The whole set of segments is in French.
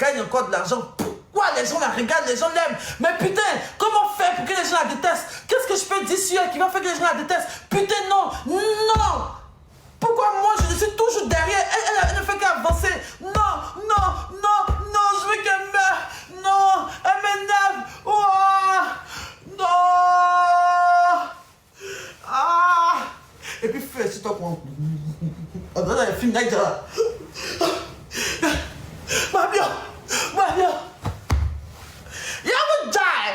gagne encore de l'argent. Pourquoi les gens la regardent, les gens l'aiment? Mais putain, comment faire pour que les gens la détestent? Qu'est-ce que je peux dire sur elle qui va faire que les gens la détestent? Putain, non, non. Pourquoi moi, je suis toujours derrière? Elle ne fait qu'avancer. Non, non, non, non, je veux qu'elle meure. Non, elle m'énerve. Oh, non. Ah. Et puis, fais sur toi pour... On donne un film là. Mario, Mario. You would die.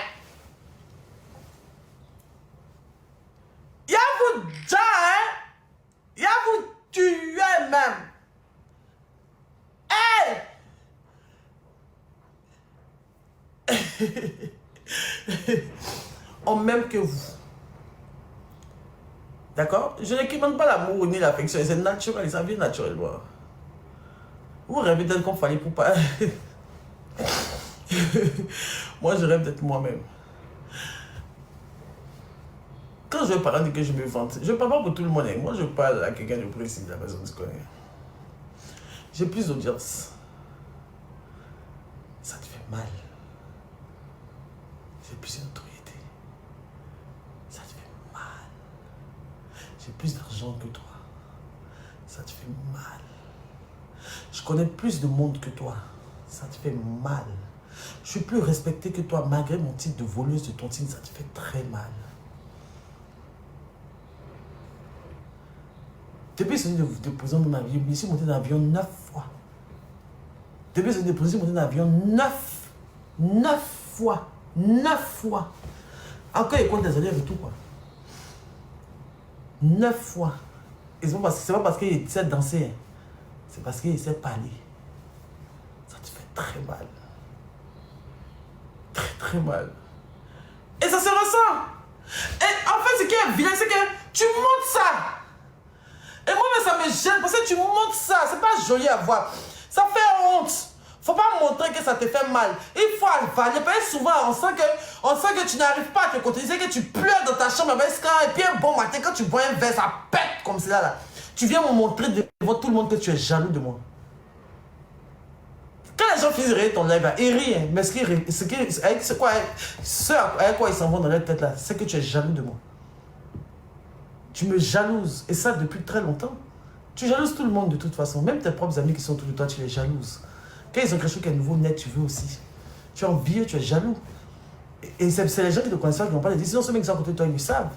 You would die. You would tuer même. Hey! On m'aime que vous. D'accord? Je ne demande pas l'amour ni l'affection. C'est naturel, ça vient naturellement. Vous rêvez d'être comme Fally Poupa. Moi, je rêve d'être moi-même. Quand je parle de que je me vante, je ne parle pas pour tout le monde. Moi, je parle à quelqu'un de précis, la personne se connaît. J'ai plus d'audience. Ça te fait mal. J'ai plus de notoriété. Ça te fait mal. J'ai plus d'argent que toi. Ça te fait mal. Je connais plus de monde que toi. Ça te fait mal. Je suis plus respecté que toi, malgré mon titre de voleuse de tontine, ça te fait très mal. Depuis que je suis déposé mon avion, je suis monté dans l'avion 9 fois. Depuis que je suis déposé, je suis monté dans l'avion 9 fois. 9 fois. Encore, il compte des élèves et tout, quoi. 9 fois. Et c'est pas parce qu'il sait danser. C'est parce qu'il sait parler. Ça te fait très mal. Très, très mal. Et ça se ressent. Et en fait, ce qui est vilain, c'est que tu montes ça. Et moi-même, ça me gêne parce que tu montes ça. C'est pas joli à voir. Ça fait honte. Faut pas montrer que ça te fait mal. Il faut avaler. Parce que souvent, on sent que tu n'arrives pas à te contenir. C'est que tu pleures dans ta chambre. Et puis un bon matin, quand tu bois un verre, ça pète comme cela là. Tu viens me montrer devant tout le monde que tu es jaloux de moi. Quand les gens finissent de rire ton live, ils rient. Mais c'est quoi, avec quoi ils s'en vont dans leur tête là, c'est que tu es jaloux de moi. Tu me jalouses. Et ça depuis très longtemps. Tu jalouses tout le monde de toute façon. Même tes propres amis qui sont autour de toi, tu les jalouses. Quand ils ont quelque chose qui est nouveau, net, tu veux aussi. Tu es envieux, tu es jaloux. Et c'est les gens qui te connaissent pas qui n'ont pas les décisions. Ceux qui sont à côté de toi, ils le savent.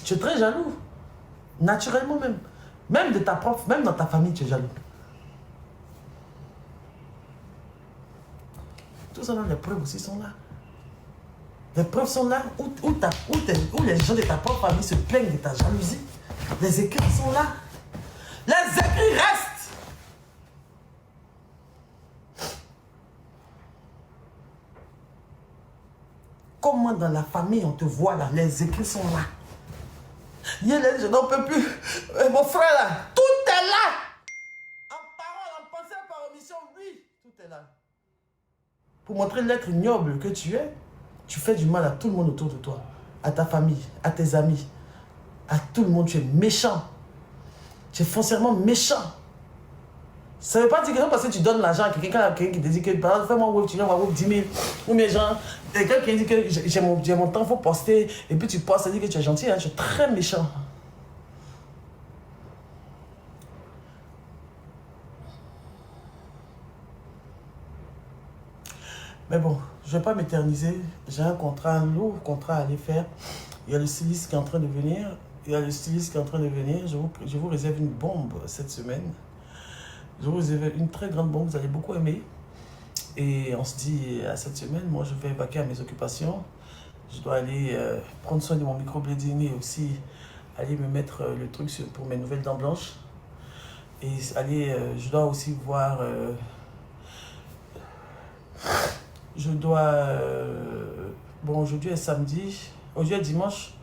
Tu es très jaloux. Naturellement même. Même de ta propre, même dans ta famille, tu es jaloux. Tout ça, les preuves aussi sont là. Les preuves sont là où les gens de ta propre famille se plaignent de ta jalousie. Les écrits sont là. Les écrits restent. Comment dans la famille on te voit là, les écrits sont là. Je n'en peux plus. Mon frère là, tout est là. En parole, en pensée, par omission, oui, tout est là. Pour montrer l'être ignoble que tu es, tu fais du mal à tout le monde autour de toi. À ta famille, à tes amis, à tout le monde. Tu es méchant. Tu es foncièrement méchant. Ça ne veut pas dire que non parce que tu donnes l'argent à quelqu'un qui te dit que fais-moi web, tu viens voir web 10 000. Ou bien genre, quelqu'un qui dit que j'ai mon temps, il faut poster. Et puis tu postes, ça dit que tu es gentil, hein, tu es très méchant. Mais bon, je ne vais pas m'éterniser. J'ai un contrat, un lourd contrat à aller faire. Il y a le styliste qui est en train de venir. Je vous réserve une bombe cette semaine. Je vous réserve une très grande bombe, vous allez beaucoup aimer. Et on se dit à cette semaine, moi je vais vaquer à mes occupations. Je dois aller prendre soin de mon microblading et aussi aller me mettre le truc pour mes nouvelles dents blanches. Et je dois aussi voir... bon, aujourd'hui est samedi. Aujourd'hui est dimanche.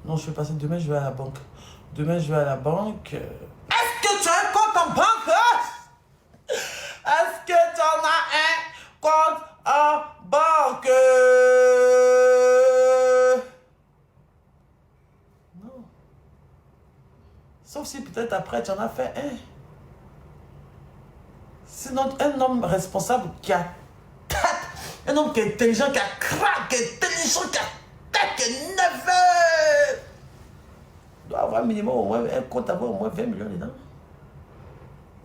Non, je vais passer. Demain, je vais à la banque. Est-ce que tu as un compte en banque? Est-ce que tu en as un compte en banque? Non. Sauf si peut-être après, tu en as fait un. un homme responsable qui a tête, un homme qui est intelligent, qui a craque, qui est intelligent, qui a tête, qui est nerveux. Il doit avoir minimum au moins un compte, avoir au moins 20 millions dedans.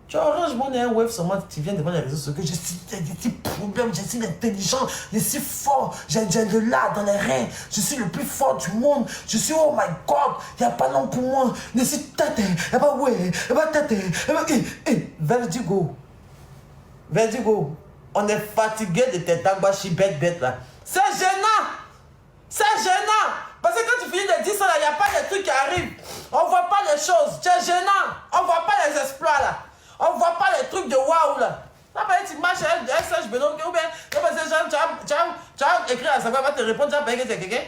Tu as Orange Money, un web seulement, tu viens devant les réseaux sociaux, je suis des petits problèmes, je suis intelligent, je suis fort, j'ai de l'art dans les reins, je suis le plus fort du monde, je suis oh my god, il n'y a pas nom pour moi, je suis tête, il n'y a pas ouais, il n'y a pas tête, Vertigo, Vertigo, on est fatigué de tes tagbashi bête là, c'est gênant, parce que quand tu finis de dire ça là, il n'y a pas de trucs qui arrivent, on ne voit pas les choses, c'est gênant, on ne voit pas les exploits là. On ne voit pas les trucs de waouh là. Ça va être une marche, un search bedon, ou bien, tu as écrit à sa voix, va te répondre, tu as payé que c'est quelqu'un.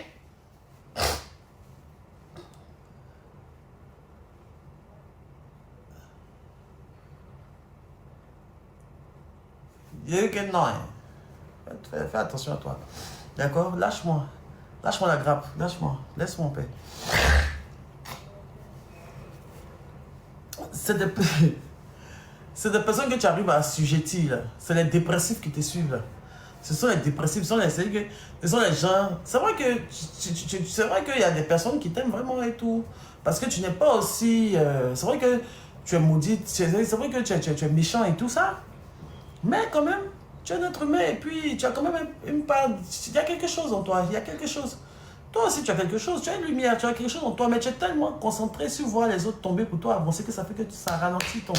Il y a eu que non. Fais attention à toi. D'accord? Lâche-moi. Lâche-moi la grappe. Lâche-moi. Laisse-moi en paix. C'est des personnes que tu arrives à assujettir. C'est les dépressifs qui te suivent. Là. Ce sont les dépressifs, ce sont les gens. C'est vrai que c'est vrai qu'il y a des personnes qui t'aiment vraiment et tout. Parce que tu n'es pas aussi. C'est vrai que tu es maudit. C'est vrai que tu es méchant et tout ça. Mais quand même, tu es un être humain et puis tu as quand même une part. Il y a quelque chose en toi. Il y a quelque chose. Toi aussi, tu as quelque chose, tu as une lumière, tu as quelque chose en toi, mais tu es tellement concentré sur voir les autres tomber pour toi avancer que ça fait que ça ralentit ton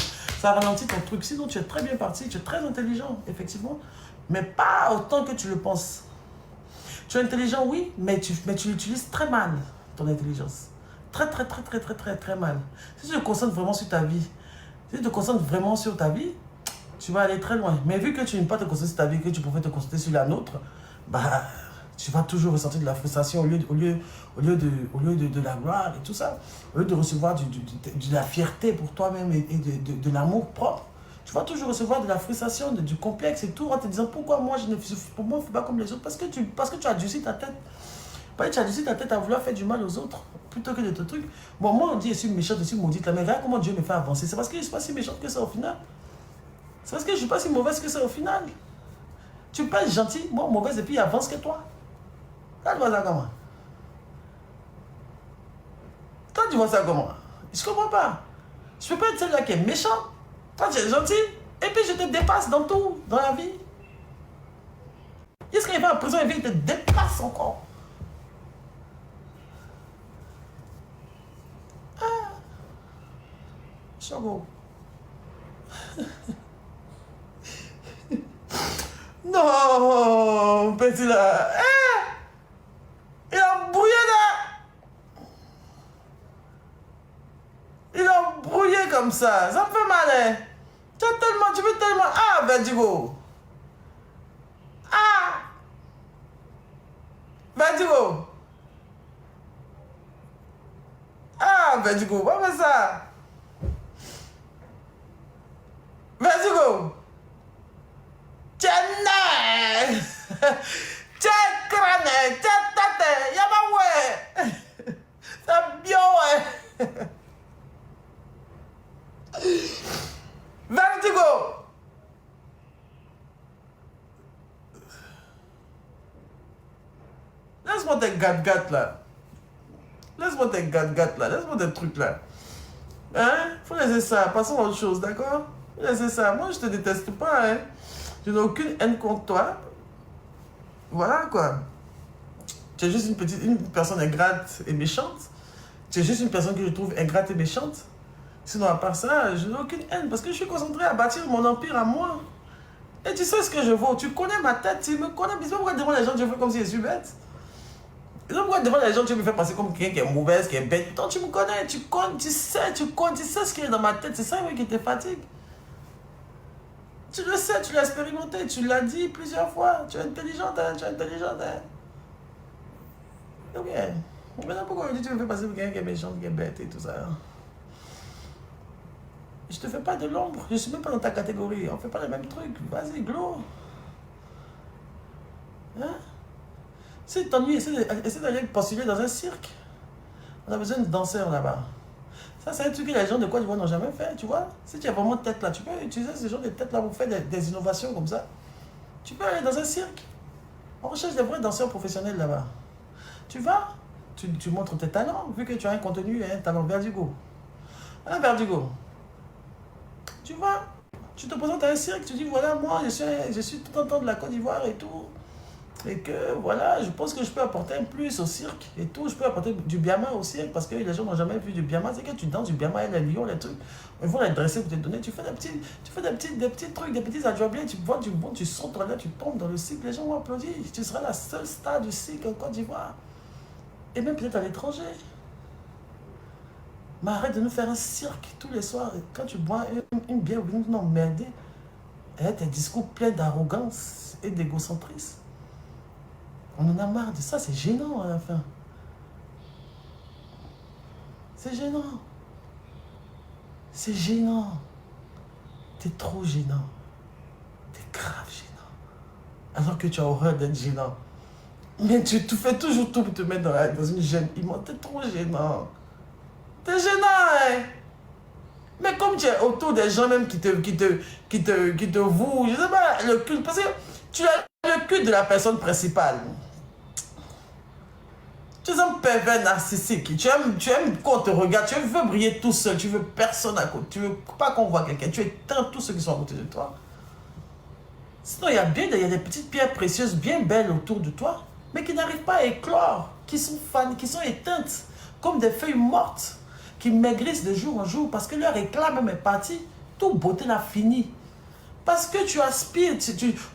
truc. Sinon, tu es très bien parti, tu es très intelligent, effectivement, mais pas autant que tu le penses. Tu es intelligent, oui, mais tu l'utilises très mal, ton intelligence. Très mal. Si tu te concentres vraiment sur ta vie, tu vas aller très loin. Mais vu que tu n'aimes pas te concentrer sur ta vie, que tu pouvais te concentrer sur la nôtre, bah... tu vas toujours ressentir de la frustration au lieu de la gloire et tout ça. Au lieu de recevoir de la fierté pour toi-même et de l'amour propre, tu vas toujours recevoir de la frustration, du complexe et tout, en te disant pourquoi moi je ne fais pas comme les autres. Parce que tu as durci ta tête. Tu as durci ta tête à vouloir faire du mal aux autres plutôt que de te trucs. Bon, moi on dit je suis méchante, je suis maudite là, mais regarde comment Dieu me fait avancer. C'est parce que je ne suis pas si méchante que ça au final. C'est parce que je ne suis pas si mauvaise que ça au final. Tu peux être gentil, moi mauvaise et puis il avance que toi. Toi, tu vois ça comment? Toi, tu vois ça comment? Je comprends pas. Je peux pas être celle-là qui est méchante. Toi, tu es gentil. Et puis, je te dépasse dans tout, dans la vie. Est-ce qu'il va en prison et il te dépasse encore? Ah, Chogo. Non, petit là. Il a brouillé là. Il a brouillé comme ça. Ça me fait mal, hein. Tu veux tellement. Ah, Vertigo. Ah. Vertigo. Ah, Vertigo. Pas faire ça. Vertigo. Tu es né. Tu es crâne. Tu es tête. Y'a pas ouais. C'est bien, ouais. Vertigo. Laisse-moi tes gâte-gâte là. Laisse-moi tes gâte-gâte là. Laisse-moi tes trucs là. Hein? Faut laisser ça. Passons à autre chose, d'accord? Faut laisser ça. Moi, je te déteste pas, hein. Je n'ai aucune haine contre toi. Voilà quoi. Tu es juste une personne ingrate et méchante. Tu es juste une personne que je trouve ingrate et méchante. Sinon, à part ça, je n'ai aucune haine parce que je suis concentré à bâtir mon empire à moi. Et tu sais ce que je vaux. Tu connais ma tête, tu me connais. Mais pourquoi devant les gens, tu fais comme si je suis bête? Et donc, pourquoi devant les gens, tu me fais passer comme quelqu'un qui est mauvaise, qui est bête? Pourtant, tu me connais, tu sais ce qui est dans ma tête. C'est ça oui, qui te fatigue. Tu le sais, tu l'as expérimenté, tu l'as dit plusieurs fois. Tu es intelligente, hein, tu es intelligente. Hein. Ok. Maintenant, pourquoi tu me fais passer pour quelqu'un qui est méchant, qui est bête et tout ça? Je te fais pas de l'ombre, je suis même pas dans ta catégorie. On fait pas les mêmes trucs. Vas-y, glow. Hein? Si tu t'ennuies, essaie d'aller postuler dans un cirque. On a besoin de danseurs là-bas. Ça, c'est un truc que les gens de Côte d'Ivoire n'ont jamais fait, tu vois. Si tu as vraiment tête là, tu peux utiliser ce genre de tête là pour faire des innovations comme ça. Tu peux aller dans un cirque. On recherche des vrais danseurs professionnels là-bas. Tu vas, tu montres tes talents, vu que tu as un contenu et un talent. Vertigo. Un Vertigo. Tu vas, tu te présentes à un cirque, tu dis voilà, moi je suis tout en temps de la Côte d'Ivoire et tout. Et que voilà, je pense que je peux apporter un plus au cirque et tout. Je peux apporter du biama au cirque parce que les gens n'ont jamais vu du biama. C'est que tu danses du biama et les lions, les trucs. Ils vont les dresser pour te donner. Tu fais des petits trucs, des petits adjoiements. Tu vois du bon, tu sautes là, tu tombes dans le cirque. Les gens vont applaudir. Tu seras la seule star du cirque en Côte d'Ivoire. Et même peut-être à l'étranger. Mais arrête de nous faire un cirque tous les soirs. Et quand tu bois une bière ou une emmerdée, et tes discours pleins d'arrogance et d'égocentrisme. On en a marre de ça, c'est gênant à la fin. C'est gênant. C'est gênant. T'es trop gênant. T'es grave gênant. Alors que tu as horreur d'être gênant. Mais tu fais toujours tout pour te mettre dans une gêne immense. T'es trop gênant. T'es gênant, hein. Mais comme tu es autour des gens même qui te vouent, je sais pas, le culte, parce que tu as le culte de la personne principale. Tu es un pervers narcissique. Tu aimes qu'on te regarde. Tu veux briller tout seul. Tu veux personne à côté. Tu veux pas qu'on voit quelqu'un. Tu éteins tous ceux qui sont à côté de toi. Sinon, il y a des petites pierres précieuses bien belles autour de toi, mais qui n'arrivent pas à éclore, qui sont éteintes, comme des feuilles mortes, qui maigrissent de jour en jour parce que leur éclat même est parti. Toute beauté l'a fini. Parce que tu aspires,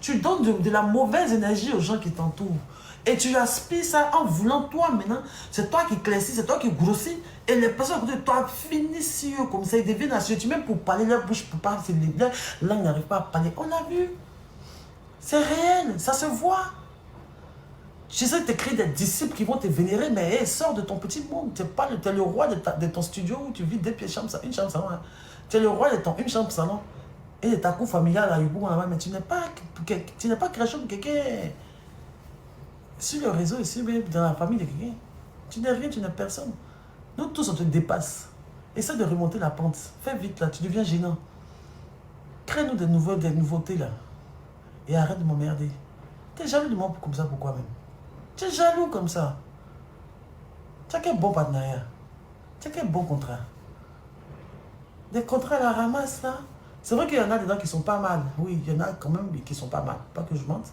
tu donnes de la mauvaise énergie aux gens qui t'entourent. Et tu aspires ça en voulant toi maintenant. C'est toi qui éclaircis, c'est toi qui grossis. Et les personnes à côté de toi finissent sur eux comme ça. Ils deviennent assujettis. Même pour parler, leur bouche ne peut pas. Leur langue n'arrive pas à parler. On l'a vu. C'est réel. Ça se voit. J'essaie de te créer des disciples qui vont te vénérer. Mais hey, sors de ton petit monde. Tu es le roi de ton studio où tu vis deux pieds chambre, une chambre salon. Hein. Tu es le roi de ton une chambre salon. Et de ta cour familiale à Yubou, mais tu n'es pas création de quelqu'un. Sur le réseau ici, dans la famille de quelqu'un, tu n'es rien, tu n'es personne. Nous tous, on te dépasse. Essaie de remonter la pente. Fais vite là, tu deviens gênant. Crée-nous des nouveautés là. Et arrête de m'emmerder. Tu es jaloux de moi comme ça, pourquoi même? Tu es jaloux comme ça. Tu as quel bon partenariat. Tu as quel bon contrat. Des contrats à la ramasse là. C'est vrai qu'il y en a des gens qui sont pas mal. Oui, il y en a quand même qui sont pas mal. Pas que je mente.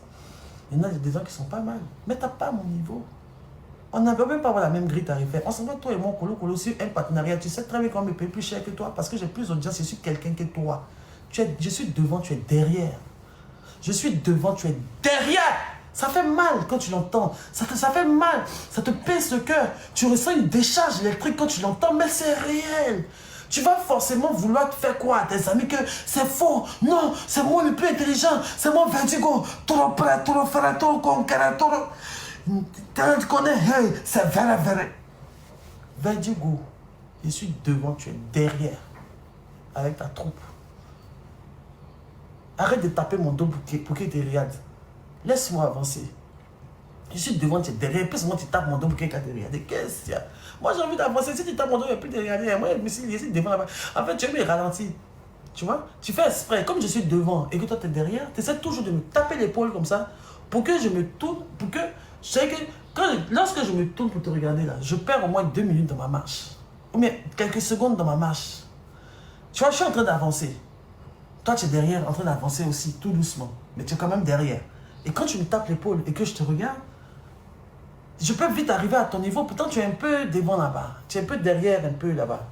Il y en a des gens qui sont pas mal. Mais tu n'as pas mon niveau. On ne peut même pas avoir la même grille tarifaire. On s'en va, toi et moi, colo sur un partenariat. Tu sais très bien qu'on me paye plus cher que toi parce que j'ai plus d'audience. Je suis quelqu'un que toi. Je suis devant, tu es derrière. Je suis devant, tu es derrière. Ça fait mal quand tu l'entends. Ça fait mal. Ça te pince le cœur. Tu ressens une décharge électrique quand tu l'entends, mais c'est réel. Tu vas forcément vouloir te faire croire à tes amis que c'est faux. Non, c'est moi le plus intelligent. C'est moi Vertigo. Trop prêt, trop frère, trop conquérant, trop... Tu connais, hey, c'est vrai. Vertigo, je suis devant, tu es derrière. Avec ta troupe. Arrête de taper mon dos pour qu'il te regarde. Laisse-moi avancer. Je suis devant, tu es derrière. Puis moi, tu tapes mon dos pour quelqu'un te regarde. Qu'est-ce qu'il y a? Moi, j'ai envie d'avancer. Si tu tapes mon dos, il n'y a plus de regarder. Moi, je me suis laissé devant là-bas. En fait, tu veux me ralentir. Tu vois? Tu fais exprès. Comme je suis devant et que toi, tu es derrière, tu essaies toujours de me taper l'épaule comme ça pour que je me tourne. Pour que je sais que lorsque je me tourne pour te regarder là, je perds au moins 2 minutes dans ma marche. Ou bien quelques secondes dans ma marche. Tu vois, je suis en train d'avancer. Toi, tu es derrière, en train d'avancer aussi, tout doucement. Mais tu es quand même derrière. Et quand tu me tapes l'épaule et que je te regarde, je peux vite arriver à ton niveau. Pourtant, tu es un peu devant là-bas. Tu es un peu derrière, un peu là-bas.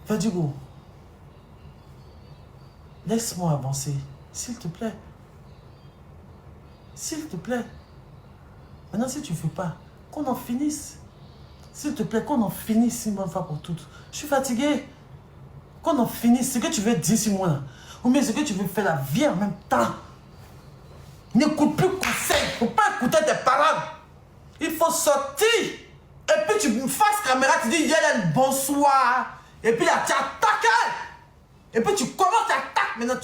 Vertigo, laisse-moi avancer. S'il te plaît. S'il te plaît. Maintenant, si tu ne fais pas, qu'on en finisse. S'il te plaît, qu'on en finisse une bonne fois pour toutes. Je suis fatigué. Qu'on en finisse. Ce que tu veux dire sur moi là. Ou bien ce que tu veux faire la vie en même temps. N'écoute plus conseil. Il ne faut pas écouter tes paroles. Il faut sortir. Et puis tu me fasses caméra, tu dis Yellen, bonsoir. Et puis là, tu attaques. Et puis tu commences, tu attaques. Maintenant,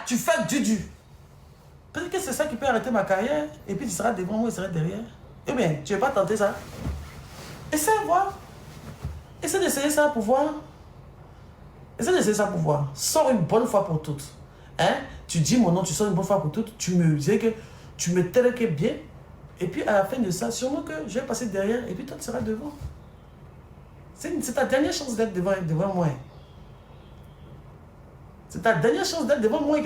tu fais du. Peut-être que c'est ça qui peut arrêter ma carrière. Et puis tu seras devant moi, je serai derrière. Eh bien, tu ne veux pas tenter ça? Essaie de voir. Essaie d'essayer ça pour voir. Essaie d'essayer ça pour voir. Sors une bonne fois pour toutes. Hein? Tu dis mon nom, tu sors une bonne fois pour toutes. Tu me dis que tu me télèques bien. Et puis à la fin de ça, sûrement que je vais passer derrière et puis toi tu seras devant. C'est ta dernière chance d'être devant moi. C'est ta dernière chance d'être devant moi.